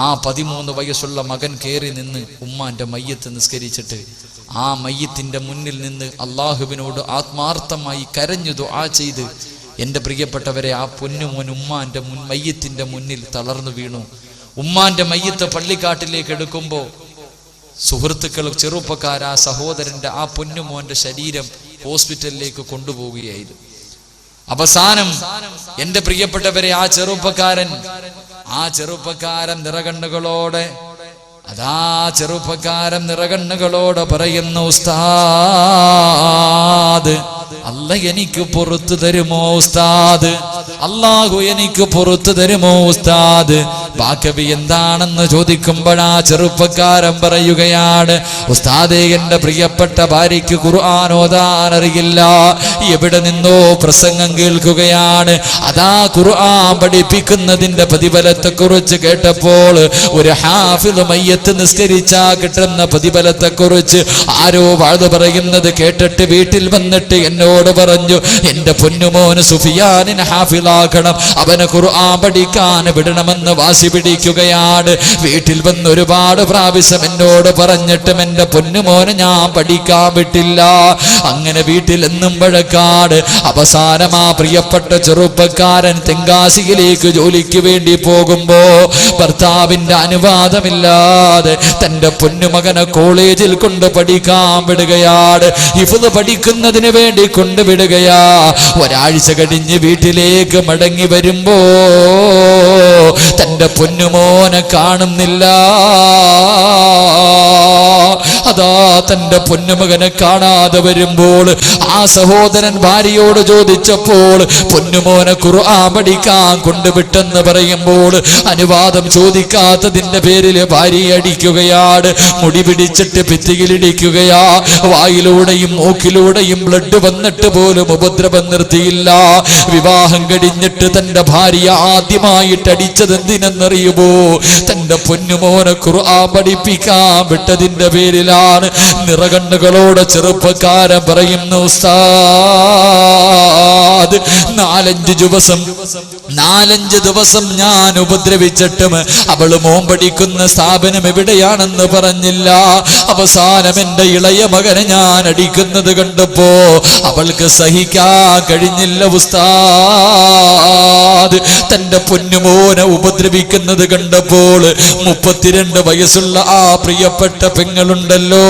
ആ 13 വയസ്സുള്ള മകൻ കയറി നിന്ന് ഉമ്മാന്റെ മയ്യത്ത് നിസ്കരിച്ചിട്ട് ആ മയ്യത്തിന്റെ മുന്നിൽ നിന്ന് അള്ളാഹുവിനോട് ആത്മാർത്ഥമായി കരഞ്ഞു ദുആ ചെയ്ത് എൻ്റെ പ്രിയപ്പെട്ടവരെ ആ പൊന്നുമോൻ ഉമ്മാന്റെ മയ്യത്തിന്റെ മുന്നിൽ തളർന്നു വീണു. ഉമ്മാന്റെ മയ്യത്ത് പള്ളിക്കാട്ടിലേക്ക് എടുക്കുമ്പോൾ സുഹൃത്തുക്കൾ ചെറുപ്പക്കാരാ സഹോദരന്റെ ആ പൊന്നുമോന്റെ ശരീരം ഹോസ്പിറ്റലിലേക്ക് കൊണ്ടുപോവുകയായിരുന്നു. അവസാനം എൻ്റെ പ്രിയപ്പെട്ടവരെ ആ ചെറുപ്പക്കാരൻ നിറകണ്ണുകളോടെ പറയുന്നു, ഉസ്താദ് അല്ല എനിക്ക് പുറത്തു തരുമോ ഉസ്താദ്, അല്ലാഹു എനിക്ക് പുറത്തു തരുമോ ഉസ്താദ്. ബാക്കവി എന്താണെന്ന് ചോദിക്കുമ്പോഴാ ചെറുപ്പക്കാരൻ പറയുകയാണ്, ഉസ്താദേ എന്റെ പ്രിയപ്പെട്ട ഭാര്യയ്ക്ക് ഖുർആൻ ഓതാൻ അറിയില്ല, എവിടെ നിന്നോ പ്രസംഗം കേൾക്കുകയാണ്, അതാ ഖുർആൻ പഠിപ്പിക്കുന്നതിന്റെ പ്രതിഫലത്തെ കുറിച്ച് കേട്ടപ്പോൾ ഒരു ഹാഫിദ് മയ്യത്ത് നിസ്കരിച്ചാ കിട്ടുന്ന പ്രതിഫലത്തെ കുറിച്ച് ആരോ വാഴ്ന്നു പറയുന്നത് കേട്ടിട്ട് വീട്ടിൽ വന്നിട്ട് എന്നോട് പറഞ്ഞു, എന്റെ പൊന്നുമോന് സുഫിയാനിനെ ഹാഫിളാക്കണം, അവന് ഖുർആൻ പഠിക്കാൻ വിടണമെന്ന് വാശി പിടിക്കുകയാണ്. വീട്ടിൽ വന്ന് ഒരുപാട് പ്രാവശ്യം എന്നോട് പറഞ്ഞിട്ടും എന്റെ പൊന്നുമോന് ഞാൻ പഠിക്കാൻ വിട്ടില്ല. അങ്ങനെ വീട്ടിൽ എന്നും വഴക്കാട്. അവസാനം ആ പ്രിയപ്പെട്ട ചെറുപ്പക്കാരൻ തെങ്കാശിയിലേക്ക് ജോലിക്ക് വേണ്ടി പോകുമ്പോ ഭർത്താവിന്റെ അനുവാദമില്ലാതെ തന്റെ പൊന്നുമകനെ കോളേജിൽ കൊണ്ട് പഠിക്കാൻ വിടുകയാണ്. ഹിഫ്ള് പഠിക്കുന്നതിന് വേണ്ടി കൊണ്ടുവിടുകയാ. ഒരാഴ്ച കഴിഞ്ഞ് വീട്ടിലേക്ക് മടങ്ങി വരുമ്പോ തന്റെ പൊന്നുമോനെ കാണുന്നില്ല. അതാ തന്റെ പൊന്നുമകനെ കാണാതെ വരുമ്പോൾ ആ സഹോദരൻ ഭാര്യയോട് ചോദിച്ചപ്പോൾ പൊന്നുമോനെ ഖുർആൻ പഠിക്കാൻ കൊണ്ടുവിട്ടെന്ന് പറയുമ്പോൾ അനുവാദം ചോദിക്കാത്തതിന്റെ പേരിൽ ഭാര്യ അടിക്കുകയാണ്. മുടി പിടിച്ചിട്ട് ഭിത്തിയിലിടിക്കുകയാ. വായിലൂടെയും മൂക്കിലൂടെയും ബ്ലഡ് വന്നിട്ട് പോലും ഉപദ്രവം നിർത്തിയില്ല. വിവാഹം കഴിഞ്ഞിട്ട് തന്റെ ഭാര്യ ആദ്യമായിട്ട് അടിച്ചത് എന്തിനെന്നറിയുമോ? തന്റെ പൊന്നുമോനെ ഖുർആൻ പഠിപ്പിക്കാൻ വിട്ടതിന്റെ പേരിലാണ്. നിറകണ്ണുകളോടെ ചെറുപ്പക്കാരൻ പറയുന്നു, ഉസ്താദ് 4-5 ദിവസം ഞാൻ ഉപദ്രവിച്ചിട്ടും അവള് മോൻ പഠിക്കുന്ന സ്ഥാപനം എവിടെയാണെന്ന് പറഞ്ഞില്ല. അവസാനം എന്റെ ഇളയ മകനെ ഞാൻ അടിക്കുന്നത് കണ്ടപ്പോ അവൾക്ക് സഹിക്കാൻ കഴിഞ്ഞില്ല ഉസ്താദ്. തന്റെ പൊന്നുമോനെ ഉപദ്രവിക്കുന്നത് കണ്ടപ്പോൾ 32 വയസ്സുള്ള ആ പ്രിയപ്പെട്ട പെങ്ങളുണ്ടല്ലോ,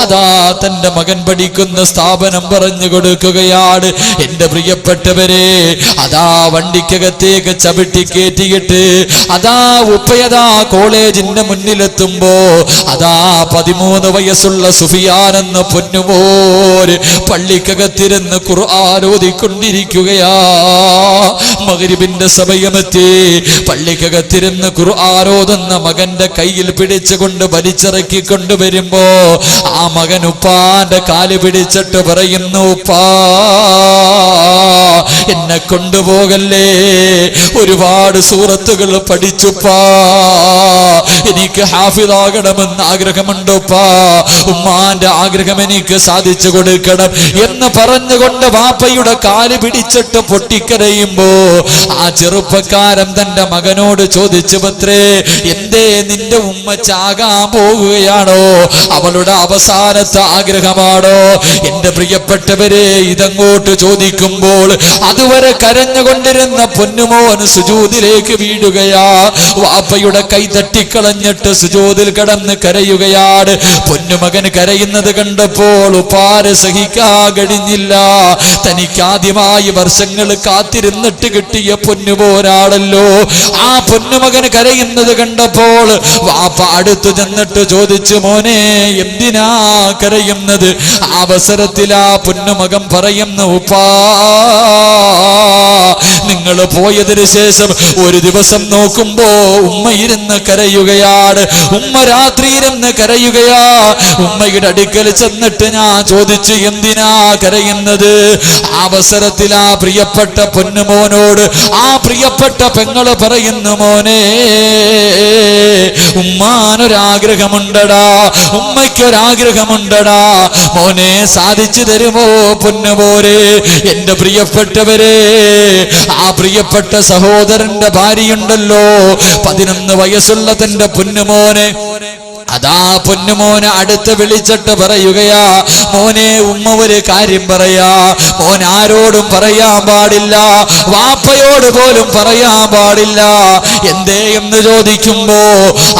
അതാ തന്റെ മകൻ പഠിക്കുന്ന സ്ഥാപനം പറഞ്ഞു കൊടുക്കുകയാണ്. എന്റെ പ്രിയപ്പെട്ടവരെ, അതാ വണ്ടിക്കകത്തേക്ക് ചവിട്ടി കയറ്റിയിട്ട് അതാ ഉപ്പയതാ കോളേജിന്റെ മുന്നിലെത്തുമ്പോ അതാ 13 വയസ്സുള്ള സുഫിയാൻ എന്ന പൊന്നുമോര് പള്ളിക്കകത്തിരുന്ന് ഖുർആൻ ഓതിക്കൊണ്ടിരിക്കുകയാ. മഗ്രിബിന്റെ സമയമെത്തി. പള്ളിക്കകത്തിരുന്ന് ഖുർആൻ ഓതുന്ന മകന്റെ കയ്യിൽ പിടിച്ചുകൊണ്ട് വലിച്ചിറക്കി കൊണ്ടുവരുമ്പോ ആ മകൻ ഉപ്പാന്റെ കാല് പിടിച്ചിട്ട് പറയുന്നു, ഉപ്പാ എന്നെ കൊണ്ടുപോകല്ലേ, ഒരുപാട് സൂറത്തുകൾ പഠിച്ചുപ്പാ, എനിക്ക് ഹാഫിളാകണമെന്ന് ആഗ്രഹമുണ്ടുപ്പാ, ഉമ്മാന്റെ ആഗ്രഹം എനിക്ക് സാധിച്ചു കൊടുക്കണം എന്ന് പറഞ്ഞുകൊണ്ട് വാപ്പയുടെ കാല് പിടിച്ചിട്ട് പൊട്ടിക്കരയുമ്പോ ആ ചെറുപ്പക്കാരൻ തന്റെ മകനോട് ചോദിച്ചു, പത്രേ എന്തേ നിന്റെ ഉമ്മ ചാകാൻ പോകുകയാണോ? അവളുടെ അവസാനത്തെ ആഗ്രഹമാണോ? എന്റെ പ്രിയപ്പെട്ടവരെ, ഇതങ്ങോട്ട് ചോദിക്കുമ്പോൾ അതുവരെ കരഞ്ഞുകൊണ്ടിരുന്ന പൊന്നുമോൻ സുജൂദിലേക്ക് വീഴുകയാ. വാപ്പയുടെ കൈ തട്ടിക്കളഞ്ഞിട്ട് സുജൂദിൽ കിടന്ന് കരയുകയാണ്. പൊന്നുമകൻ കരയുന്നത് കണ്ടപ്പോൾ ഉപ്പാരെ സഹിക്കാൻ കഴിഞ്ഞില്ല. തനിക്കാദ്യമായി വർഷങ്ങൾ കാത്തിരുന്നിട്ട് കിട്ടിയ പൊന്നുമോനാണല്ലോ. ആ പൊന്നുമകൻ കരയുന്നത് കണ്ടപ്പോൾ വാപ്പ അടുത്തു ചെന്നിട്ട് ചോദിച്ചു, മോനെ എന്തിനാ കരയുന്നത്? അവസരത്തിൽ ആ പൊന്നുമകൻ പറയുന്നു, ഉപ്പാ നിങ്ങൾ പോയതിനു ശേഷം ഒരു ദിവസം നോക്കുമ്പോ ഉമ്മ ഇരുന്ന് കരയുകയാണ്. ഉമ്മ രാത്രി ഇരുന്ന് കരയുകയാ. ഉമ്മയുടെ അടുക്കൽ ചെന്നിട്ട് ഞാൻ ചോദിച്ചു, എന്തിനാ കരയുന്നത്? അവസരത്തിൽ ആ പ്രിയപ്പെട്ട പൊന്നുമോനോട് ആ പ്രിയപ്പെട്ട പെങ്ങള് പറയുന്നു, മോനെ ഉമ്മാനൊരാഗ്രഹമുണ്ടടാ, ഉമ്മയ്ക്കൊരാഗ്രഹമുണ്ടടാ, മോനെ സാധിച്ചു തരുമോ പൊന്നുപോരെ? എന്റെ പ്രിയപ്പെട്ടവരെ, ആ പ്രിയപ്പെട്ട സഹോദരന്റെ ഭാര്യയുണ്ടല്ലോ, 11 വയസ്സുള്ള തന്റെ പൊന്നുമോനെ, അതാ പൊന്നുമോനെ അടുത്ത് വിളിച്ചിട്ട് പറയുകയാ, മോനെ ഉമ്മ ഒരു കാര്യം പറയാ, മോൻ ആരോടും പറയാൻ പാടില്ല, വാപ്പയോട് പോലും പറയാൻ പാടില്ല. എന്തേ എന്ന് ചോദിക്കുമ്പോ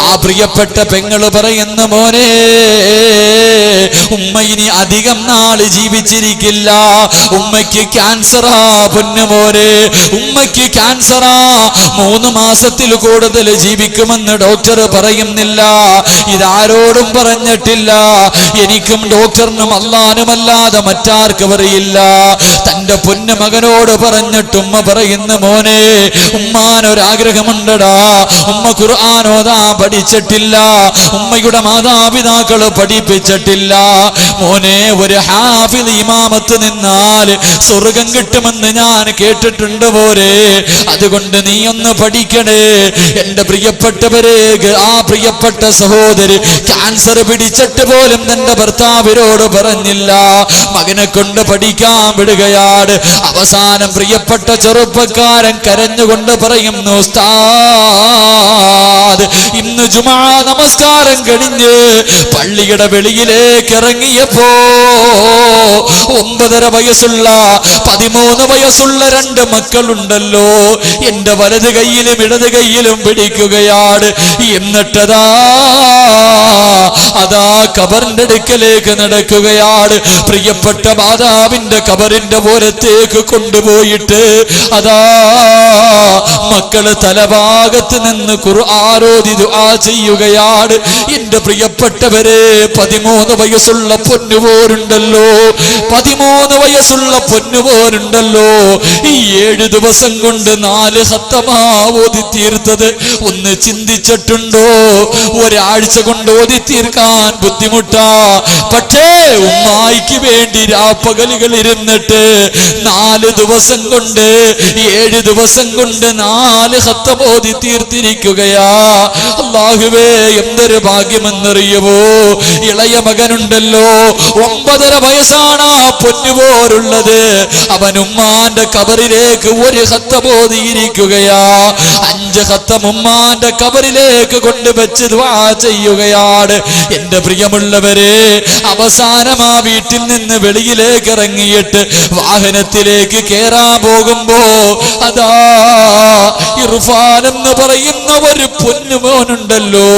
ആ പ്രിയപ്പെട്ട പെങ്ങള് പറയുന്ന, മോനെ ഉമ്മ ഇനി അധികം നാള് ജീവിച്ചിരിക്കില്ല, ഉമ്മയ്ക്ക് ക്യാൻസറാ പൊന്നുമോനെ, ഉമ്മയ്ക്ക് ക്യാൻസറാ, 3 മാസത്തിൽ കൂടുതൽ ജീവിക്കുമെന്ന് ഡോക്ടർ പറയുന്നില്ല. ഇതാരോടും പറഞ്ഞിട്ടില്ല, എനിക്കും ഡോക്ടറിനും അല്ലാനുമല്ലാതെ മറ്റാർക്കും അറിയില്ല. തന്റെ പൊന്നു മകനോട് പറഞ്ഞിട്ട് ഉമ്മ പറയുന്ന, മോനെ ഉമ്മാനൊരാഗ്രഹമുണ്ടടാ, ഉമ്മ ഖുർആൻ ഓതാൻ പഠിച്ചിട്ടില്ല, ഉമ്മയുടെ മാതാപിതാക്കള് പഠിപ്പിച്ചിട്ടില്ല, മോനെ ഒരു ഹാഫിദ് ഇമാമത്ത് നിന്നാൽ സ്വർഗം കിട്ടുമെന്ന് ഞാൻ കേട്ടിട്ടുണ്ട് പോരെ, അതുകൊണ്ട് നീ ഒന്ന് പഠിക്കണേ. എന്റെ പ്രിയപ്പെട്ടവരെ, ആ പ്രിയപ്പെട്ട സഹോദരി ക്യാൻസർ പിടിച്ചിട്ട് പോലും തന്റെ ഭർത്താവിനോട് പറഞ്ഞില്ല, മകനെ കൊണ്ട് പഠിക്കാൻ വിടുകയാണ്. അവസാനം പ്രിയപ്പെട്ട ചെറുപ്പക്കാരൻ കരഞ്ഞുകൊണ്ട് പറയുന്നു, ഉസ്താദ് ഇന്ന് ജുമാ നമസ്കാരം കഴിഞ്ഞ് പള്ളിയുടെ വെളിയിലേക്ക് ഇറങ്ങിയപ്പോ 9.5 വയസ്സുള്ള 13 വയസ്സുള്ള 2 മക്കളുണ്ടല്ലോ, എന്റെ വലത് കൈയിലും ഇടത് കൈയിലും പിടിക്കുകയാണ്. എന്നിട്ടതാ കബറിന്റെ അടുക്കലേക്ക് നടക്കുകയാണ്. പ്രിയപ്പെട്ട മാതാവിന്റെ കബറിന്റെ ഓരത്തേക്ക് കൊണ്ടുപോയിട്ട് അതാ മക്കള് തലഭാഗത്ത് നിന്ന് ഖുർആൻ ഓതി ദുആ ചെയ്യുകയാണ്. എന്റെ പ്രിയപ്പെട്ടവരെ, 13 വയസ്സുള്ള പൊന്നുപോരുണ്ടല്ലോ, 13 വയസ്സുള്ള പൊന്നുപോരുണ്ടല്ലോ, ഈ 7 ദിവസം കൊണ്ട് 4 ഖത്തമാ ഓതി തീർത്തത് ഒന്ന് ചിന്തിച്ചിട്ടുണ്ടോ? ഒരാഴ്ച കൊണ്ട് ഓതി തീർക്കാൻ ബുദ്ധിമുട്ടാ, പക്ഷേ ഉമ്മായിക്ക് വേണ്ടി രാപ്പകലുകൾ ഇരുന്നിട്ട് 4 ദിവസം കൊണ്ട് 7 ദിവസം കൊണ്ട് 4 ഖത്തം ഓതി തീർത്തിരിക്കുകയാ. അല്ലാഹുവേ, എന്തൊരു ഭാഗ്യമെന്നറിയുമോ? ഇളയ മകനുണ്ടല്ലോ, 9.5 വയസ്സാണ് ആ പൊന്നുപോലുള്ളത്, അവൻ ഉമ്മാന്റെ കബറിലേക്ക് 1 ഖത്തം ഓതിയിരിക്കുകയാ. 5 ഖത്തം ഉമ്മാന്റെ കബറിലേക്ക് കൊണ്ടുവച്ച് ദുആ ചെയ്യുകയാണ്. എന്റെ പ്രിയമുള്ളവരെ, അവസാനം ആ വീട്ടിൽ നിന്ന് വെളിയിലേക്ക് ഇറങ്ങിയിട്ട് വാഹനത്തിലേക്ക് കേറാൻ പോകുമ്പോ അതാ ഇർഫാൻ എന്ന് പറയുന്ന ഒരു പൊന്നുമോനുണ്ടല്ലോ,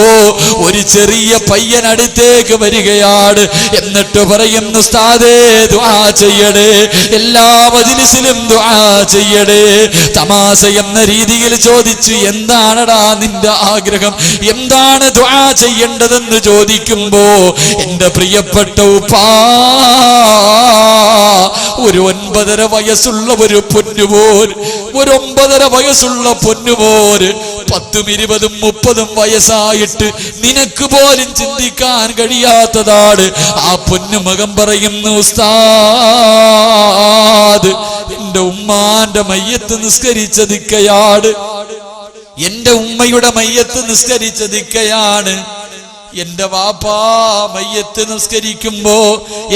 ഒരു ചെറിയ പയ്യൻ അടുത്തേക്ക് വരികയാണ്. എന്നിട്ട് പറയുന്നു, ഉസ്താദേ ദുആ ചെയ്യണേ, എല്ലാ മജ്‌ലിസിലും ദുആ ചെയ്യണേ. തമാശ എന്ന രീതിയിൽ ചോദിച്ചു, എന്താണടാ നിന്റെ ആഗ്രഹം, എന്താണ് ദുആ ചെയ്യേണ്ടതെന്ന് ചോദിക്കുമ്പോ എന്റെ പ്രിയപ്പെട്ട ഉപ്പാ, ഒരു 9.5 വയസ്സുള്ള ഒരു പൊന്നുപോൽ, ഒരു 9.5 വയസ്സുള്ള പൊന്നുപോൽ 10, 20, 30 വയസ്സായിട്ട് നിനക്ക് പോലും ചിന്തിക്കാൻ കഴിയാത്തതാണ്. ആ പൊന്നുമകൻ പറയുന്നു, ഉസ്താദ് എന്റെ ഉമ്മാന്റെ മയ്യത്ത് നിസ്കരിച്ചതിക്കയാണ്, എന്റെ ഉമ്മയുടെ മയ്യത്ത് നിസ്കരിച്ചതിക്കയാണ്. എന്റെ വാപ്പാ മയ്യത്ത് നിസ്കരിക്കുമ്പോ,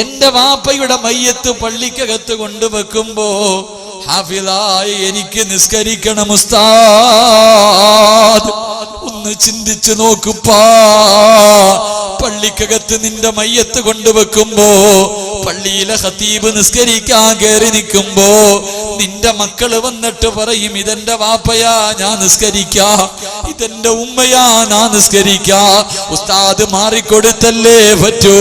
എന്റെ വാപ്പയുടെ മയ്യത്ത് പള്ളിക്കകത്ത് കൊണ്ടുവെക്കുമ്പോ ഹാഫിളായി എനിക്ക് നിസ്കരിക്കണം ഉസ്താദ്. ഒന്ന് ചിന്തിച്ചു നോക്കുപ്പാ, പള്ളിക്കകത്ത് നിന്റെ മയ്യത്ത് കൊണ്ടുവെക്കുമ്പോ, പള്ളിയിലെ ഖതീബ് നിസ്കരിക്കാൻ കയറി നിൽക്കുമ്പോ നിന്റെ മക്കള് വന്നിട്ട് പറയും, ഇതെന്റെ വാപ്പയാ ഞാൻ നിസ്കരിക്കാ, ഇതെന്റെ ഉമ്മയാ ഞാൻ നിസ്കരിക്കാ. ഉസ്താദ് മാറിക്കൊടുത്തല്ലേ പറ്റൂ.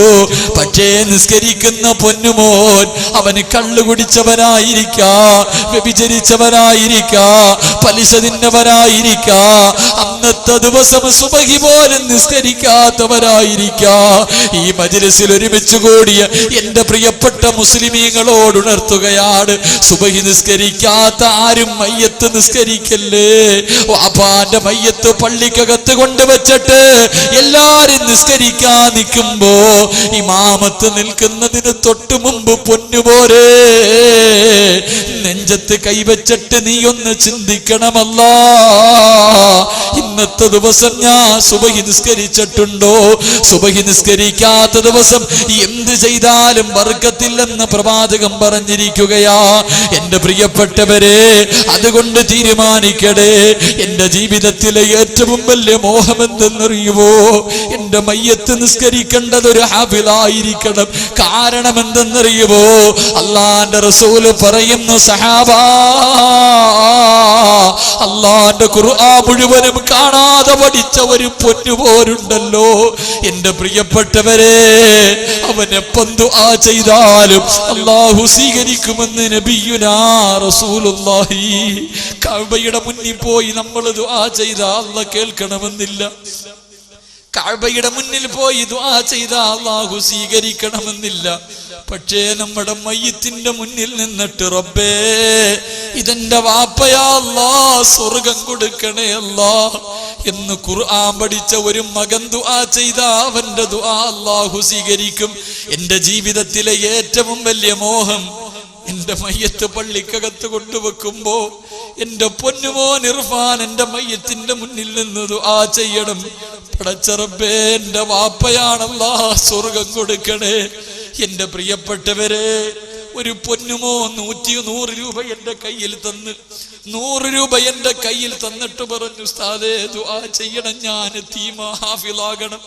പക്ഷേ നിസ്കരിക്കുന്ന പൊന്നുമോൻ അവന് കള്ളു കുടിച്ചവനായിരിക്കാ, വ്യഭിചരിച്ചവനായിരിക്കാ, പലിശ തിന്നവനായിരിക്കാ, അന്നത്തെ ദിവസം സുബഹി പോലും നിസ്കരിക്കാത്തവരായിരിക്കാ. ഈ മജ്‌ലിസിൽ ഒരുമിച്ച് കൂടിയ എന്റെ പ്രിയപ്പെട്ട മുസ്ലിമീങ്ങളോട് ഉണർത്തുകയാണ്, സുബഹി നിസ്കരിക്കാത്ത ആരും മയ്യത്ത് നിസ്കരിക്കല്ലേ. വാപ്പാന്റെ മയ്യത്ത് പള്ളിക്കകത്ത് കൊണ്ടുവച്ചിട്ട് എല്ലാരും നിസ്കരിക്കാൻ നിൽക്കുമ്പോ ഇമാമത്ത് നിൽക്കുന്നതിന് തൊട്ടു മുമ്പ് പൊന്നുപോരെ നെഞ്ചത്ത് കൈവച്ചിട്ട് നീ ഒന്ന് ചിന്തിക്കണമല്ലോ, ഇന്നത്തെ ദിവസം ഞാൻ സുബഹി നിസ്കരിച്ചിട്ടുണ്ടോ? സുബഹി നിസ്കരിക്കാത്ത ദിവസം എന്ത് ചെയ്താലും ബർക്കത്തില്ലെന്ന് പ്രവാചകൻ പറഞ്ഞിരിക്കുകയാ. എന്റെ പ്രിയപ്പെട്ടവരെ, അതുകൊണ്ട് തീരുമാനിക്കടേ, എന്റെ ജീവിതത്തിലെ ഏറ്റവും വലിയ മോഹം എന്തെന്നറിയുമോ? എന്റെ മയ്യത്ത് നിസ്കരിക്കേണ്ടത് ഒരു ഹാഫിളായിരിക്കണം. കാരണം എന്തെന്നറിയുമോ? അല്ലാഹുവിന്റെ റസൂല് പറയുന്നു, സഹാബാ, അല്ലാഹുവിന്റെ ഖുർആൻ മുഴുവനും കാണാതെ പഠിച്ച ഒരു പൊന്നുപോരുണ്ടല്ലോ. എന്റെ പ്രിയപ്പെട്ടവരെ, അവൻ എപ്പം ദുആ ചെയ്താലും അല്ലാഹു സ്വീകരിക്കുമെന്ന് നബിയുനാ റസൂലുള്ളാഹി. കഅബയുടെ മുന്നിൽ പോയി നമ്മൾ ദുആ ചെയ്താൽ അല്ലാഹു കേൾക്കണമെന്നില്ല. കഅബയുടെ മുന്നിൽ പോയി ദുആ ചെയ്താൽ അല്ലാഹു സ്വീകരിക്കണമെന്നില്ല. പക്ഷേ നമ്മുടെ മയ്യിത്തിന്റെ മുന്നിൽ നിന്നിട്ട് റബ്ബേ, ഇതെന്റെ വാപ്പയാ അല്ലാഹ്, സ്വർഗം കൊടുക്കണേ അല്ലാഹ് എന്ന് ഖുർആൻ പഠിച്ച ഒരു മകൻ ദുആ ചെയ്താ അവന്റെ ദുആ അല്ലാഹു സ്വീകരിക്കും. എന്റെ ജീവിതത്തിലെ ഏറ്റവും വലിയ മോഹം, എന്റെ മയ്യത്ത് പള്ളിക്കകത്ത് കൊണ്ടുവെക്കുമ്പോ എന്റെ പൊന്നുമോൻ ഇർഫാൻ എന്റെ മയ്യത്തിന്റെ മുന്നിൽ നിന്ന് ദുആ ചെയ്യണം. പടച്ച റബ്ബേ, എന്റെ വാപ്പയാണല്ലാ, സ്വർഗം കൊടുക്കണേ. എന്റെ പ്രിയപ്പെട്ടവരെ, ഒരു പൊന്നുമോ 100 രൂപ എന്റെ കയ്യിൽ തന്ന്, 100 രൂപ എന്റെ കയ്യിൽ തന്നിട്ട് പറഞ്ഞു, ഉസ്താദേ ദുആ ചെയ്യണം, ഞാൻ യതീമ ഹാഫിളാകണം.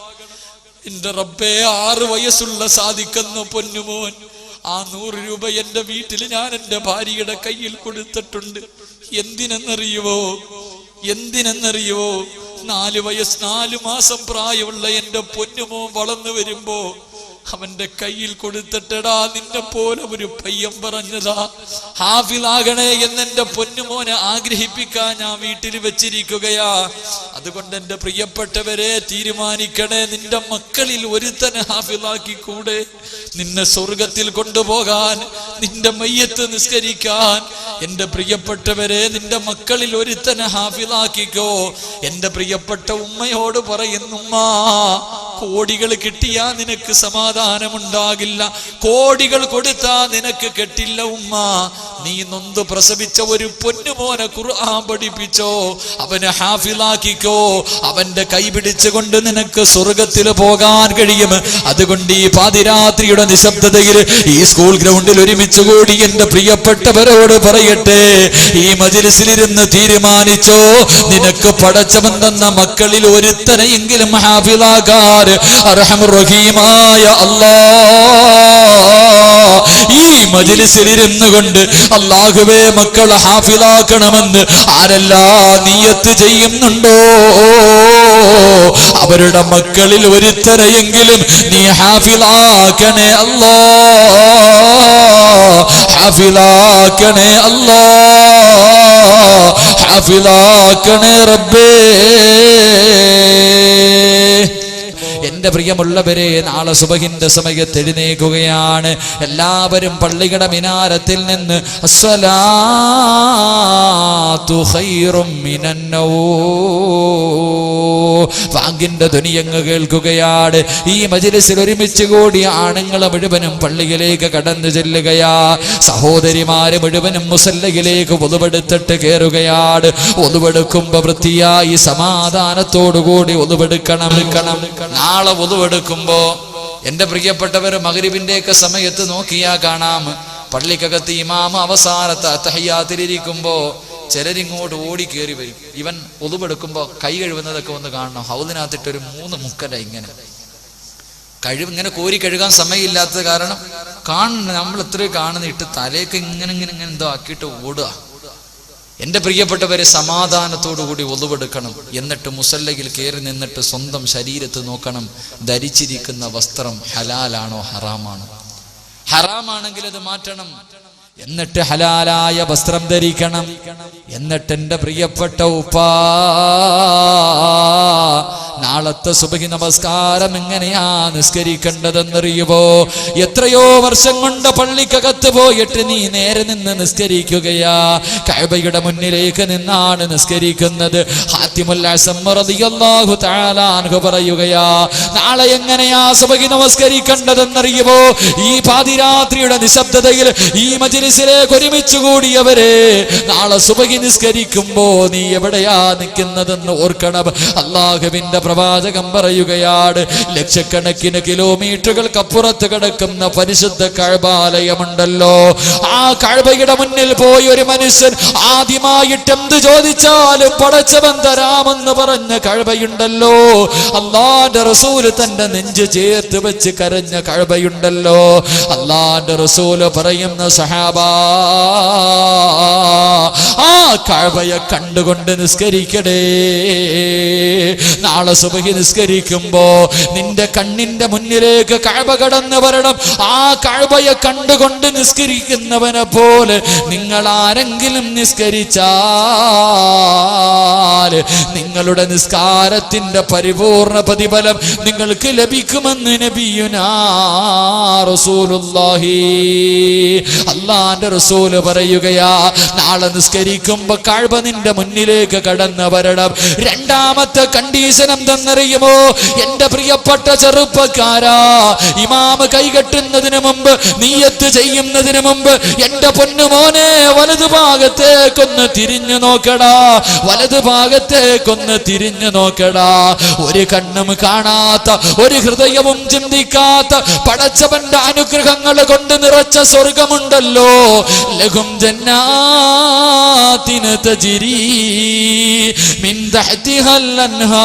എന്റെ റബ്ബേ, 6 വയസ്സുള്ള സാദിക്കുന്ന പൊന്നുമോൻ, ആ 100 രൂപ എന്റെ വീട്ടിൽ ഞാൻ എന്റെ ഭാര്യയുടെ കയ്യിൽ കൊടുത്തിട്ടുണ്ട്. എന്തിനെന്നറിയുവോ? 4 മാസം പ്രായമുള്ള എന്റെ പൊന്നുമോൻ വളർന്നു വരുമ്പോ അവന്റെ കയ്യിൽ കൊടുത്തിട്ടടാ, നിന്നെ പോലെ ഒരു പയ്യൻ പറഞ്ഞതാ ഹാഫിളാകണേ എന്നെന്റെ പൊന്നുമോനെ ആഗ്രഹിപ്പിക്കാൻ ഞാൻ വീട്ടിൽ വെച്ചിരിക്കുകയാ. അതുകൊണ്ട് എന്റെ പ്രിയപ്പെട്ടവരെ, തീരുമാനിക്കണേ, നിന്റെ മക്കളിൽ ഒരുത്തനെ ഹാഫിളാക്കിക്കൂടെ? നിന്നെ സ്വർഗത്തിൽ കൊണ്ടുപോകാൻ, നിന്റെ മയ്യത്ത് നിസ്കരിക്കാൻ. എന്റെ പ്രിയപ്പെട്ടവരെ, നിന്റെ മക്കളിൽ ഒരുത്തനെ ഹാഫിളാക്കിക്കോ. എന്റെ പ്രിയപ്പെട്ട ഉമ്മയോട് പറയുന്നുമ്മ, കോടികൾ കിട്ടിയാ നിനക്ക് സമാധാനമുണ്ടാകില്ല, കോടികൾ കൊടുത്താ നിനക്ക് കെട്ടില്ല ഉമ്മ. നീ നൊന്ത് പ്രസവിച്ച ഒരു പൊന്നുമോനെ ഖുർആൻ പഠിപ്പിച്ചോ, അവനെ ഹാഫിളാക്കിക്കോ, അവന്റെ കൈ പിടിച്ചുകൊണ്ട് നിനക്ക് സ്വർഗത്തിൽ പോകാൻ കഴിയും. അതുകൊണ്ട് ഈ പാതിരാത്രിയുടെ നിശബ്ദതയിൽ ഈ സ്കൂൾ ഗ്രൗണ്ടിൽ ഒരുമിച്ച് കൂടി എന്റെ പ്രിയപ്പെട്ടവരോട് പറയട്ടെ, ഈ മജ്‌ലിസിലിരുന്ന് തീരുമാനിച്ചോ, നിനക്ക് പടച്ചവൻ തന്ന മക്കളിൽ ഒരുത്തനെയെങ്കിലും ഹാഫിളാക്കാൻ അർഹമുർ റഹീമായ അല്ലാഹ് ഈ മജ്‌ലിസിലിരുന്നു കൊണ്ട് അല്ലാഹുവേ മക്കളെ ഹാഫിളാക്കണമെന്ന് ആരെല്ലാം നിയത്ത് ചെയ്യുന്നുണ്ടോ, അവരുടെ മക്കളിൽ ഒരുത്തരെയെങ്കിലും നീ ഹാഫിളാക്കണേ അല്ലാഹ്, ഹാഫിളാക്കണേ അല്ലാഹ്, ഹാഫിളാക്കണേ റബ്ബേ. എന്റെ പ്രിയമുള്ളവരെ, നാളെ സുബഹിന്റെ സമയത്ത് എഴുന്നേൽക്കുകയാണ്. എല്ലാവരും പള്ളിയുടെ മിനാരത്തിൽ നിന്ന് അസ്സലാത്തു ഖൈറും മിനന്നൗം വാങ്ങിന്റെ ധ്വനിയങ്ങ് കേൾക്കുകയാണ്. ഈ മജ്‌ലിസിൽ ഒരുമിച്ച് കൂടി ആണുങ്ങൾ മുഴുവനും പള്ളിയിലേക്ക് കടന്നു ചെല്ലുകയാ. സഹോദരിമാര് മുഴുവനും മുസല്ലയിലേക്ക് ഒതുവെടുത്തിട്ട് കയറുകയാണ്. ഒതുവെടുക്കുമ്പോ വൃത്തിയായി സമാധാനത്തോടുകൂടി ഒതുവെടുക്കണം. നാളെ ഒതുവെടുക്കുമ്പോ എന്റെ പ്രിയപ്പെട്ടവർ, മഗ്‌രിബിന്റെയൊക്കെ സമയത്ത് നോക്കിയാ കാണാം, പള്ളിക്കകത്ത് ഇമാമ അവസാനത്തെ തഹയ്യാത്തിലിരിക്കുമ്പോ ചിലരിങ്ങോട്ട് ഓടി കയറി വരും. ഇവൻ ഒതുവെടുക്കുമ്പോ കൈ കഴുകുന്നതൊക്കെ ഒന്ന് കാണണം. ഹൗദിനകത്തിട്ടൊരു 3 മുക്കല ഇങ്ങനെ ഇങ്ങനെ കോരി കഴുകാൻ സമയമില്ലാത്തത് കാരണം കാണുന്ന നമ്മൾ എത്രയോ കാണുന്നിട്ട് തലയൊക്കെ ഇങ്ങനെ എന്തോ ആക്കിയിട്ട് ഓടുക. എന്റെ പ്രിയപ്പെട്ടവരെ, സമാധാനത്തോടുകൂടി ഒളുവെടുക്കണം. എന്നിട്ട് മുസല്ലയിൽ കയറി നിന്നിട്ട് സ്വന്തം ശരീരത്ത് നോക്കണം, ധരിച്ചിരിക്കുന്ന വസ്ത്രം ഹലാലാണോ ഹറാമാണോ. ഹറാമാണെങ്കിൽ അത് മാറ്റണം, എന്നിട്ട് ഹലാലായ വസ്ത്രം ധരിക്കണം. എന്നിട്ട് എന്റെ പ്രിയപ്പെട്ട ഉപ്പാ, നാളത്തെ സുബഹി നമസ്കാരം എങ്ങനെയാ നിസ്കരിക്കേണ്ടതെന്നറിയുമോ? എത്രയോ വർഷം കൊണ്ട് പള്ളിക്കകത്ത് പോയിട്ട് നീ നേരെ നിന്ന് നിസ്കരിക്കുകയാ. കഅബയുടെ മുന്നിലേക്ക് നിന്നാണ് നിസ്കരിക്കുന്നത്. ഹാത്തിമുൽ അസം റളിയല്ലാഹു തആല അൻഹു പറയുകയാ, നാളെ എങ്ങനെയാ സുബഹി നമസ്കരിക്കേണ്ടതെന്നറിയുമോ? ഈ പാതിരാത്രിയുടെ നിശബ്ദതയിൽ ഈ മജ്‌ലിസിലേക്ക് ഒരുമിച്ച് കൂടിയവരെ, നാളെ സുബഹി നിസ്കരിക്കുമ്പോ നീ എവിടെയാ നിൽക്കുന്നതെന്ന് ഓർക്കണം. അല്ലാഹുവിന്റെ പ്രവാചകൻ പറയുകയാണ്, ലക്ഷക്കണക്കിന് കിലോമീറ്ററുകൾക്കപ്പുറത്ത് കിടക്കുന്ന പരിശുദ്ധ കഅബാലയമുണ്ടല്ലോ, ആ കഅബയുടെ മുന്നിൽ പോയി ഒരു മനുഷ്യൻ ആദ്യമായിട്ട് എന്ത് ചോദിച്ചാലും പടച്ചവൻ തരാമെന്ന് പറഞ്ഞ കഅബയുണ്ടല്ലോ, അല്ലാഹുവിന്റെ റസൂല് തന്റെ നെഞ്ച് ചേർത്ത് വെച്ച് കരഞ്ഞ കഅബയുണ്ടല്ലോ. അല്ലാഹുവിന്റെ റസൂല് പറയുന്ന സഹാബാ, ആ കഅബയെ കണ്ടുകൊണ്ട് നിസ്കരിക്കടേ. നാളെ സുബഹി നിസ്കരിക്കുമ്പോ നിന്റെ കണ്ണിന്റെ മുന്നിലേക്ക് കഅബ കടന്നു വരണം. ആ കഅബയെ കണ്ടുകൊണ്ട് നിസ്കരിക്കുന്നവനെ പോലെ നിങ്ങൾ ആരെങ്കിലും നിസ്കരിച്ചാൽ നിങ്ങളുടെ നിസ്കാരത്തിന്റെ പരിപൂർണ പ്രതിഫലം നിങ്ങൾക്ക് ലഭിക്കുമെന്ന് നബിയുനാ റസൂലുള്ളാഹി. അല്ലാഹുവിന്റെ റസൂല് പറയുകയാ, നാളെ നിസ്കരിക്കുമ്പോ കഅബ നിന്റെ മുന്നിലേക്ക് കടന്നു വരണം. രണ്ടാമത്തെ കണ്ടീഷൻ എന്തെന്നറിയുമോ? എന്റെ പ്രിയപ്പെട്ട ചെറുപ്പക്കാരാ, ഇമാം കൈകെട്ടുന്നതിന് മുമ്പ്, നിയ്യത്ത് ചെയ്യുന്നതിന് മുമ്പ്, എന്റെ പൊന്നുമോനെ വലതുഭാഗത്തേക്കൊന്ന് തിരിഞ്ഞു നോക്കടാ, വലതുഭാഗത്തേക്കൊന്ന് തിരിഞ്ഞു നോക്കടാ. ഒരു കണ്ണും കാണാത്ത, ഒരു ഹൃദയവും ചിന്തിക്കാത്ത പടച്ചവന്റെ അനുഗ്രഹങ്ങൾ കൊണ്ട് നിറച്ച സ്വർഗമുണ്ടല്ലോ. ലഹും ജന്നാത്തിൻ തജ്രീ മിൻ തഹ്തിഹൽ അൻഹാർ,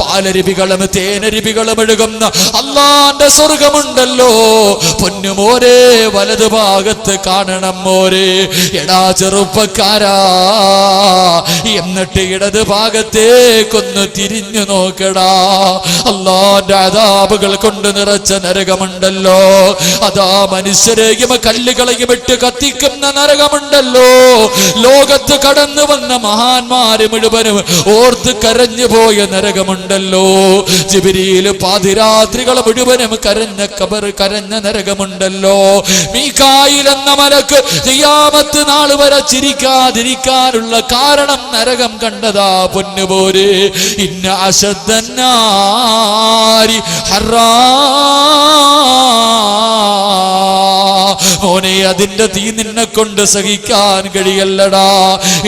പാലരുവികളും തേനരുവികളും ഒഴുകുന്ന അല്ലാഹുവിന്റെ സ്വർഗമുണ്ടല്ലോ. പൊന്നുമോരെ വലതു ഭാഗത്ത് കാണണം മോരെ. എടാ ചെറുപ്പക്കാരാ, എന്നിട്ട് ഇടത് ഭാഗത്തേക്കൊന്ന് തിരിഞ്ഞു നോക്കടാ. അല്ലാഹുവിന്റെ അദാബുകൾ കൊണ്ട് നിറച്ച നരകമുണ്ടല്ലോ, അതാ മനുഷ്യരെയും കല്ലുകളെയും ഇട്ട് കത്തിക്കുന്ന നരകമുണ്ടല്ലോ. ലോകത്ത് കടന്നു വന്ന മഹാന്മാര് മുഴുവനും ഓർത്ത് കരഞ്ഞു പോയ നരകമുണ്ടല്ലോ. ജിബ്രീൽ പാതിരാത്രികൾ മുഴുവനും കരഞ്ഞ കരഞ്ഞ നരകമുണ്ടല്ലോ. മീകായിൽ എന്ന മലക്ക് ഖിയാമത്ത് നാൾ വരെ ചിരിക്കാതിരിക്കാനുള്ള കാരണം നരകം കണ്ടതാ പൊന്നുപോരെ. ഇന്ന അശദ്ദന്നാരി ഹറാ, മോനെ അതിന്റെ തീ നിന്നെ കൊണ്ട് സഹിക്കാൻ കഴിയല്ലടാ.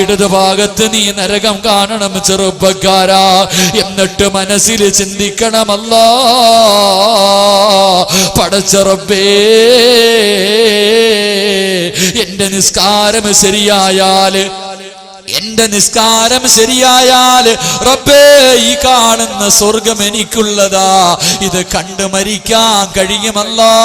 ഇടത് ഭാഗത്ത് നീ നരകം കാണണം ചെറുപ്പക്കാരാ. എന്നിട്ട് മനസ്സിൽ ചിന്തിക്കണമല്ലാ, പടച്ച റബ്ബേ, എന്റെ നിസ്കാരം ശരിയായാല്, എന്റെ നിസ്കാരം ശരിയായാൽ റബ്ബേ, ഈ കാണുന്ന സ്വർഗം എനിക്കുള്ളതാ. ഇത് കണ്ടു മരിക്കാൻ കഴിയുമല്ലാ.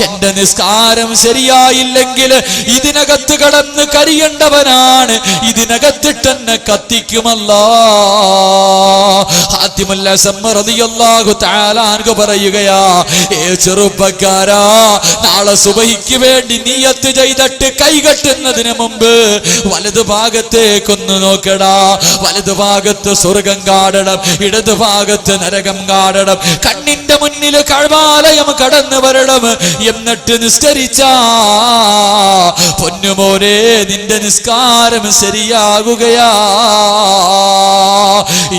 എന്റെ നിസ്കാരം ശരിയായില്ലെങ്കിൽ ഇതിനകത്ത് കടന്ന് കരിയേണ്ടവനാണ്, ഇതിനകത്തിട്ടെന്നെ കത്തിക്കുമല്ലാ. ഹാത്തിമുൽ അസം റളിയല്ലാഹു തആല അൻഹു പറയുകയാ, ഏ ചെറുപ്പക്കാരാ, നാളെ സുബഹിക്ക് വേണ്ടി നിയ്യത്ത് ചെയ്തിട്ട് കൈകെട്ടുന്നതിന് മുമ്പ് വലതു ഭാഗത്തേക്കൊന്ന് നോക്കടാ. വലതു ഭാഗത്ത് സ്വർഗം കാണണം, ഇടതു ഭാഗത്ത് നരകം കാണണം. കണ്ണിന്റെ മുന്നിൽ കഅബാലയം കടന്നു വരണം. എന്നിട്ട് നിസ്കരിച്ചാ പൊന്നുമോനെ നിന്റെ നിസ്കാരം ശരിയാകുകയാ.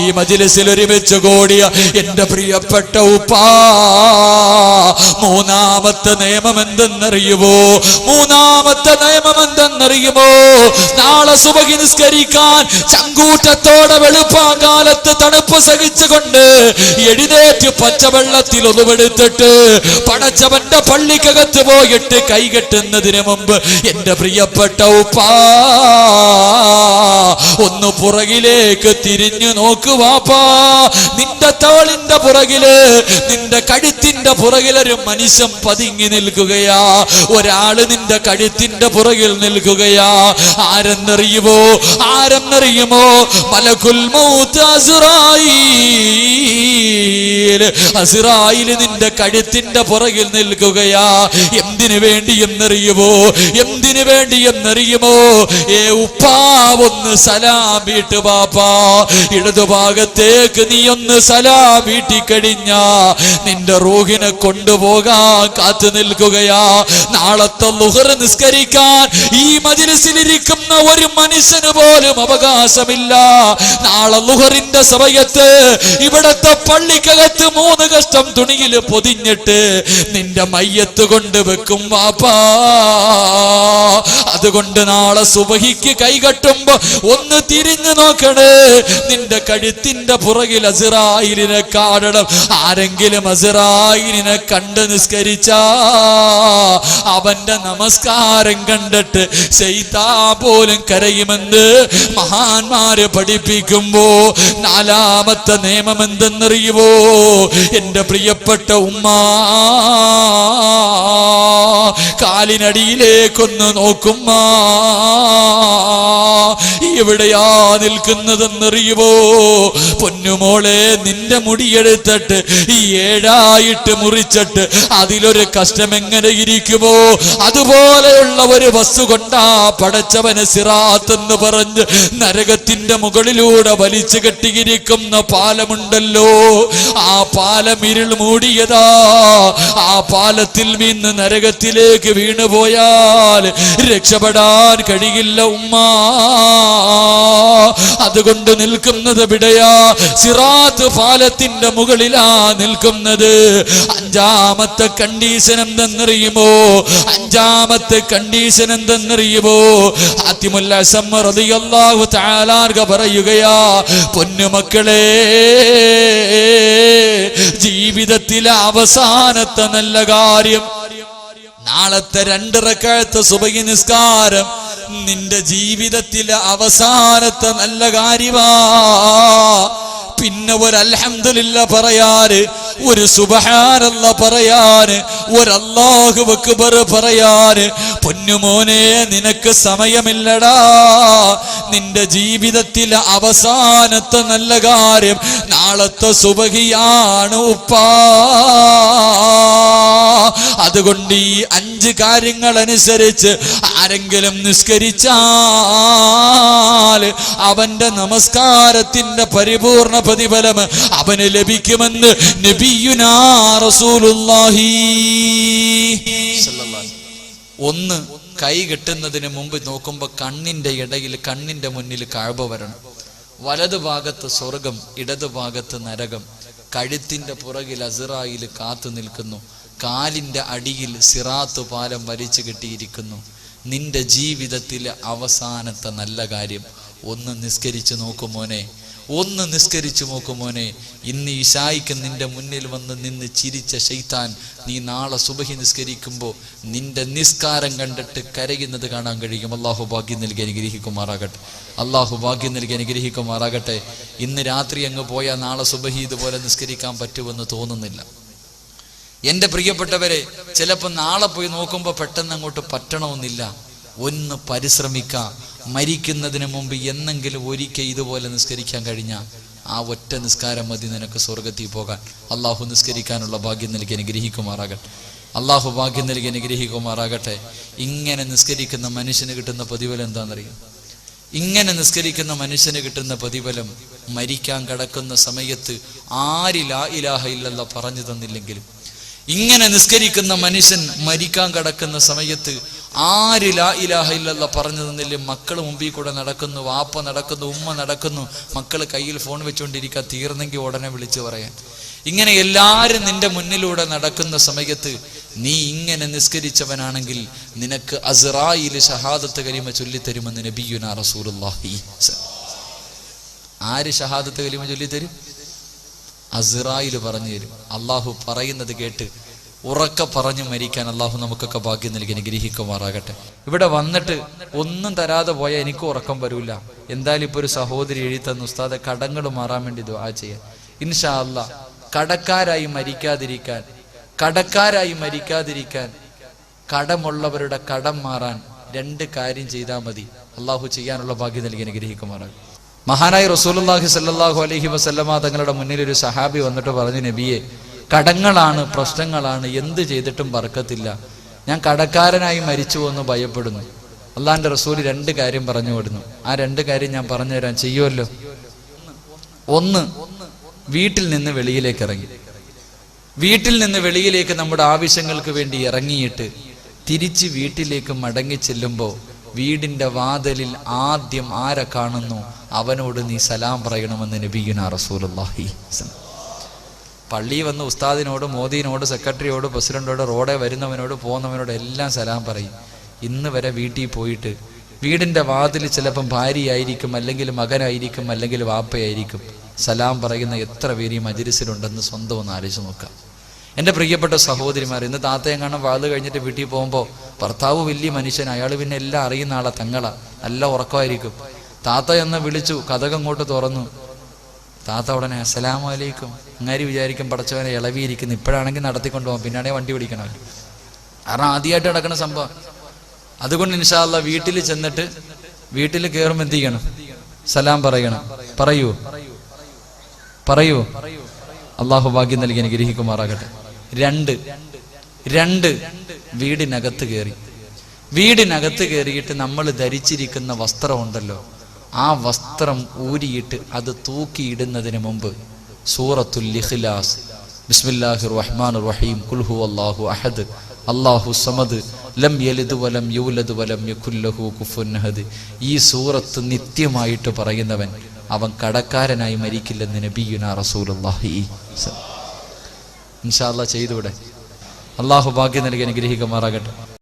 ഈ മജ്‌ലിസിൽ ഒരുമിച്ച് കൂടിയ എന്റെ പ്രിയപ്പെട്ട ഉപ്പാ, മൂന്നാമത്തെ നിയമം എന്തെന്നറിയുമോ? മൂന്നാമത്തെ നിയമം എന്തെന്നറിയുമോ? നാളെ സുബഹി നിസ്കരിക്കാൻ ചങ്കൂറ്റത്തോടെ വെളുപ്പാങ്കാലത്ത് തണുപ്പ് സഹിച്ചുകൊണ്ട് എഴുന്നേറ്റ് പച്ചവെള്ളത്തിൽ ഒതുവെടുത്തിട്ട് പടച്ചവന്റെ പള്ളിക്കകത്ത് പോയിട്ട് കൈകെട്ടുന്നതിന് മുമ്പ് എന്റെ പ്രിയപ്പെട്ട ഉപ്പാ, ഒന്ന് പുറകിലേക്ക് തിരിഞ്ഞു നോക്കുവാപ്പാ. നിന്റെ തോളിന്റെ പുറകില്, നിന്റെ കഴുത്തിന്റെ പുറകിലൊരു മനുഷ്യൻ പതുങ്ങി നിൽക്കുകയാ. ഒരാള് നിന്റെ കഴുത്തിന്റെ പുറകിൽ നിൽക്കുകയാ. ആരെന്നറിയുമോ? ആരെന്നറിയുമോ? മലക്കുൽ മൗത്ത് അസ്റായീൽ. അസ്റായീൽ നിന്റെ കഴുത്തിന്റെ പുറകിൽ നിൽക്കുകയാ. എന്തിനു വേണ്ടി എന്നറിയുമോ? എന്തിനു വേണ്ടി എന്നറിയുമോ? ഉപ്പാ ഒന്ന് സലാം വീട്ട് ബാപ്പാ. ഇടതുഭാഗത്തേക്ക് നീ ഒന്ന് സലാം വീട്ടിക്കഴിഞ്ഞാ നിന്റെ റൂഹിനെ കൊണ്ടുപോകാൻ കാത്തു നിൽക്കുകയാ. നാളത്തെ ളുഹർ നിസ്കരിക്കാൻ ഈ മജ്‌ലിസിലിരിക്കുന്ന ഒരു മനുഷ്യന് പോലും അവകാശമില്ല. നാളെ ളുഹറിന്റെ സമയത്ത് ഇവിടത്തെ പള്ളിക്കകത്ത് 3 കഷ്ടം തുണിയിൽ പൊതിഞ്ഞിട്ട് നിന്റെ മയ്യത്ത് കൊണ്ട് വെക്കും ബാപ്പാ. അതുകൊണ്ട് നാളെ സുബഹിക്ക് കൈകെട്ടുമ്പോ ഒന്ന് തിരിഞ്ഞു നോക്കണേ. നിന്റെ കഴുത്തിന്റെ പുറകിൽ അസ്റായീലിനെ കാണണം. ആരെങ്കിലും അസ്റായീലിനെ കണ്ട് നിസ്കരിച്ചാ അവന്റെ നമസ്കാരം കണ്ടിട്ട് ശൈത്താൻ പോലും കരയുമെന്ന് മഹാന്മാര് പഠിപ്പിക്കുമ്പോ 4ാമത്തെ നിയമം എന്തെന്നറിയുമോ? എന്റെ പ്രിയപ്പെട്ട ഉമ്മ, കാലിനടിയിലേക്കൊന്ന് നോക്കുമ്മ. എവിടെയാ നിൽക്കുന്നതെന്നറിയുമോ? പൊന്നുമോളെ, നിന്റെ മുടിയെടുത്തിട്ട് 7ആയിട്ട് മുറിച്ചിട്ട് അതിലൊരു കഷ്ടം എങ്ങനെ ഇരിക്കുമോ അതുപോലെയുള്ള ഒരു വസ്തു കൊണ്ടാ പടച്ചവന് സിറാത്ത് എന്ന് പറഞ്ഞ് നരകത്തിന്റെ മുകളിലൂടെ വലിച്ചു കെട്ടിയിരിക്കുന്ന പാലമുണ്ടല്ലോ. ആ പാലം ഇരുൾ മൂടിയതാ. ആ പാലത്തിൽ നിന്ന് നരകത്തിലേക്ക് വീണുപോയാൽ രക്ഷപ്പെടാൻ കഴിയില്ല ഉമ്മ. അതുകൊണ്ട് നിൽക്കുന്നത് എവിടെയാ? സിറാത്ത് പാലത്തിന്റെ മുകളിലാ നിൽക്കുന്നത്. 5ാമത്തെ കണ്ടീഷൻ എന്തെന്നറിയുമോ? 5ാമത്തെ കണ്ടീഷൻ എന്തെന്നറിയുമോ? ആത്തിമുൽ അസം റളിയല്ലാഹു തആല പറയുകയാ, പൊന്നുമക്കളെ, ജീവിതത്തിലെ അവസാനത്തെ നല്ല കാര്യം നാളത്തെ 2 റക്അത്ത് സുബഹി നിസ്കാരം നിന്റെ ജീവിതത്തിലെ അവസാനത്തെ നല്ല കാര്യമാ. പിന്നെ ഒരു അൽഹംദുലില്ലാ പറയാന്, ഒരു സുബ്ഹാനല്ലാഹ് പറയാന്, ഒരു അല്ലാഹു അക്ബർ പറയാന് പൊന്നുമോനെ നിനക്ക് സമയമില്ലടാ. നിന്റെ ജീവിതത്തിലെ അവസാനത്തെ നല്ല കാര്യം നാളത്തെ സുബഹിയാണ് ഉപ്പാ. അതുകൊണ്ട് ഈ 5 കാര്യങ്ങൾ അനുസരിച്ച് ആരെങ്കിലും നിസ്കരിച്ചാൽ അവന്റെ നമസ്കാരത്തിന്റെ പരിപൂർണ പ്രതിഫലം അവന് ലഭിക്കുമെന്ന് നബിയുനാ റസൂലുള്ളാഹി സല്ലല്ലാഹു. 1, കൈ കെട്ടുന്നതിന് മുമ്പ് നോക്കുമ്പോ കണ്ണിന്റെ ഇടയിൽ, കണ്ണിന്റെ മുന്നിൽ കഅബ വരണം. വലതുഭാഗത്ത് സ്വർഗം, ഇടതുഭാഗത്ത് നരകം. കഴുത്തിന്റെ പുറകിൽ അസ്റായീൽ കാത്തു നിൽക്കുന്നു. കാലിന്റെ അടിയിൽ സിറാത്ത് പാലം വലിച്ചു കെട്ടിയിരിക്കുന്നു. നിന്റെ ജീവിതത്തിലെ അവസാനത്തെ നല്ല കാര്യം. 1 നിസ്കരിച്ചു നോക്കുമോനെ, 1 നിസ്കരിച്ചു നോക്കുമോനെ. ഇന്ന് ഇശായിക്ക് നിന്റെ മുന്നിൽ വന്ന് നിന്ന് ചിരിച്ച ശൈത്താൻ നീ നാളെ സുബഹി നിസ്കരിക്കുമ്പോൾ നിന്റെ നിസ്കാരം കണ്ടിട്ട് കരയുന്നത് കാണാൻ കഴിയും. അല്ലാഹു ഭാഗ്യം നൽകി അനുഗ്രഹിക്കുമാറാകട്ടെ. അല്ലാഹു ഭാഗ്യം നൽകി അനുഗ്രഹിക്കുമാറാകട്ടെ. ഇന്ന് രാത്രി അങ്ങ് പോയാൽ നാളെ സുബഹി ഇതുപോലെ നിസ്കരിക്കാൻ പറ്റുമെന്ന് തോന്നുന്നില്ല. എൻ്റെ പ്രിയപ്പെട്ടവരെ, ചിലപ്പോൾ നാളെ പോയി നോക്കുമ്പോൾ പെട്ടെന്ന് അങ്ങോട്ട് പറ്റണമെന്നില്ല. 1 പരിശ്രമിക്കാം. മരിക്കുന്നതിന് മുമ്പ് എന്നെങ്കിലും ഒരിക്കൽ ഇതുപോലെ നിസ്കരിക്കാൻ കഴിഞ്ഞാൽ ആ ഒറ്റ നിസ്കാരം മതി നിനക്ക് സ്വർഗത്തിൽ പോകാൻ. അള്ളാഹു നിസ്കരിക്കാനുള്ള ഭാഗ്യം നൽകി അനുഗ്രഹിക്കുമാറാകട്ടെ. അള്ളാഹു ഭാഗ്യം നൽകി അനുഗ്രഹിക്കുമാറാകട്ടെ. ഇങ്ങനെ നിസ്കരിക്കുന്ന മനുഷ്യന് കിട്ടുന്ന പ്രതിഫലം എന്താണെന്നറിയാം? ഇങ്ങനെ നിസ്കരിക്കുന്ന മനുഷ്യന് കിട്ടുന്ന പ്രതിഫലം മരിക്കാൻ കിടക്കുന്ന സമയത്ത് ആര് ലാ ഇലാഹ ഇല്ലല്ലാഹ് പറഞ്ഞു തന്നില്ലെങ്കിലും, ഇങ്ങനെ നിസ്കരിക്കുന്ന മനുഷ്യൻ മരിക്കാൻ കിടക്കുന്ന സമയത്ത് ആര് ലാ ഇലാഹ ഇല്ലല്ലാഹ് പറഞ്ഞു തന്നില്ലേ? മക്കൾ മുമ്പിൽ കൂടെ നടക്കുന്നു, വാപ്പ നടക്കുന്നു, ഉമ്മ നടക്കുന്നു, മക്കൾ കയ്യിൽ ഫോൺ വെച്ചുകൊണ്ടിരിക്കുക, തീർന്നെങ്കിൽ ഉടനെ വിളിച്ചു പറയാൻ. ഇങ്ങനെ എല്ലാവരും നിന്റെ മുന്നിലൂടെ നടക്കുന്ന സമയത്ത് നീ ഇങ്ങനെ നിസ്കരിച്ചവനാണെങ്കിൽ നിനക്ക് അസ്റായീൽ ഷഹാദത്ത് കലിമ ചൊല്ലിത്തരുമെന്ന് നബിയുനാ റസൂലുള്ളാഹി. ആര് ഷഹാദത്ത് കലിമ ചൊല്ലിത്തരും? അസ്റായീൽ പറഞ്ഞു തരും. അള്ളാഹു പറയുന്നത് കേട്ട് ഉറക്കെ പറഞ്ഞു മരിക്കാൻ അള്ളാഹു നമുക്കൊക്കെ ഭാഗ്യം നൽകി അനുഗ്രഹിക്കുമാറാകട്ടെ. ഇവിടെ വന്നിട്ട് ഒന്നും തരാതെ പോയാൽ എനിക്ക് ഉറക്കം വരൂല. എന്തായാലും ഇപ്പൊ ഒരു സഹോദരി എഴുതി തന്നു, ഉസ്താദെ കടങ്ങൾ മാറാൻ വേണ്ടി ദുആ ചെയ്യാൻ. ഇൻഷാ അല്ലാഹ് കടക്കാരായി മരിക്കാതിരിക്കാൻ, കടമുള്ളവരുടെ കടം മാറാൻ 2 കാര്യം ചെയ്താൽ മതി. അള്ളാഹു ചെയ്യാനുള്ള ഭാഗ്യം നൽകി അനുഗ്രഹിക്കുമാറാകും. മഹാനായ റസൂലുള്ളാഹി സ്വല്ലല്ലാഹു അലൈഹി വസല്ലമ തങ്ങളുടെ മുന്നിൽ ഒരു സഹാബി വന്നിട്ട് പറഞ്ഞു, നബിയെ, കടങ്ങളാണ്, പ്രശ്നങ്ങളാണ്, എന്ത് ചെയ്തിട്ടും ബർക്കത്തില്ല, ഞാൻ കടക്കാരനായി മരിച്ചു എന്ന് ഭയപ്പെടുന്നു. അള്ളാഹിന്റെ റസൂൽ 2 കാര്യം പറഞ്ഞു വിടുന്നു. ആ 2 കാര്യം ഞാൻ പറഞ്ഞുതരാൻ, ചെയ്യുമല്ലോ? 1, വീട്ടിൽ നിന്ന് വെളിയിലേക്ക് ഇറങ്ങി. വീട്ടിൽ നിന്ന് വെളിയിലേക്ക് നമ്മുടെ ആവശ്യങ്ങൾക്ക് വേണ്ടി ഇറങ്ങിയിട്ട് തിരിച്ച് വീട്ടിലേക്ക് മടങ്ങി ചെല്ലുമ്പോൾ വീടിന്റെ വാതിലിൽ ആദ്യം ആരെ കാണുന്നു അവനോട് നീ സലാം പറയണമെന്ന് നബിയുനാ റസൂലുള്ളാഹി. പള്ളി വന്ന് ഉസ്താദിനോട്, മോദിനോട്, സെക്രട്ടറിയോട്, പ്രസിഡന്റോട്, റോഡെ വരുന്നവനോട്, പോകുന്നവനോട് എല്ലാം സലാം പറയും. ഇന്ന് വരെ വീട്ടിൽ പോയിട്ട് വീടിന്റെ വാതിൽ ചിലപ്പം ഭാര്യയായിരിക്കും, അല്ലെങ്കിൽ മകനായിരിക്കും, അല്ലെങ്കിൽ വാപ്പയായിരിക്കും, സലാം പറയുന്ന എത്ര പേര് ഈ മജ്‌ലിസിലുണ്ടെന്ന് സ്വന്തം ഒന്ന് ആലോചിച്ച് നോക്കാം. എൻ്റെ പ്രിയപ്പെട്ട സഹോദരിമാർ, ഇന്ന് താത്തയും കാണാൻ വാത് കഴിഞ്ഞിട്ട് വീട്ടിൽ പോകുമ്പോൾ ഭർത്താവ് വലിയ മനുഷ്യൻ, അയാൾ പിന്നെ എല്ലാം അറിയുന്ന ആളാ, തങ്ങളാ, നല്ല ഉറക്കമായിരിക്കും. താത്ത എന്ന് വിളിച്ചു, കതകങ്ങോട്ട് തുറന്നു. താത്ത ഉടനെ അസ്സലാമു അലൈക്കും. അങ്ങാരി വിചാരിക്കും പടച്ചവനെ ഇളവിയിരിക്കുന്നു, ഇപ്പോഴാണെങ്കിൽ നടത്തിക്കൊണ്ടു പോകാം, പിന്നാണെങ്കിൽ വണ്ടി പിടിക്കണം. കാരണം ആദ്യമായിട്ട് നടക്കുന്ന സംഭവം. അതുകൊണ്ട് ഇൻഷാ അല്ലാഹ് വീട്ടിൽ ചെന്നിട്ട് വീട്ടിൽ കയറുമ്പോൾ എന്ത് ചെയ്യണം? സലാം പറയണം. പറയൂ. അള്ളാഹു ഭാഗ്യം നൽകി അനുഗ്രഹിക്കുമാറാകട്ടെ. 2 വീടിനകത്ത് കയറി. വീടിനകത്ത് കയറിയിട്ട് നമ്മൾ ധരിച്ചിരിക്കുന്ന വസ്ത്രമുണ്ടല്ലോ, ആ വസ്ത്രം ഊരിയിട്ട് അത് തൂക്കിയിടുന്നതിന് മുമ്പ് സൂറത്തുൽ ഇഖ്ലാസ്, ബിസ്മില്ലാഹിർ റഹ്മാനിർ റഹീം, ഖുൽ ഹുവല്ലാഹു അഹദ് അല്ലാഹു സമദ് ലം യലിദ് വലം യൂലദ് വലം യകുൽ ലഹു കുഫുവൻ അഹദ്, ഈ സൂറത്ത് നിത്യമായിട്ട് പറയുന്നവൻ അവൻ കടക്കാരനായി മരിക്കില്ലെന്ന് നബിയുനാ റസൂലുള്ളാഹി. ഇൻഷാ അല്ലാഹ് ചെയ്തുവിടെ. അള്ളാഹു ഭാഗ്യം നൽകി അനുഗ്രഹിക്കുമാറാകട്ടെ.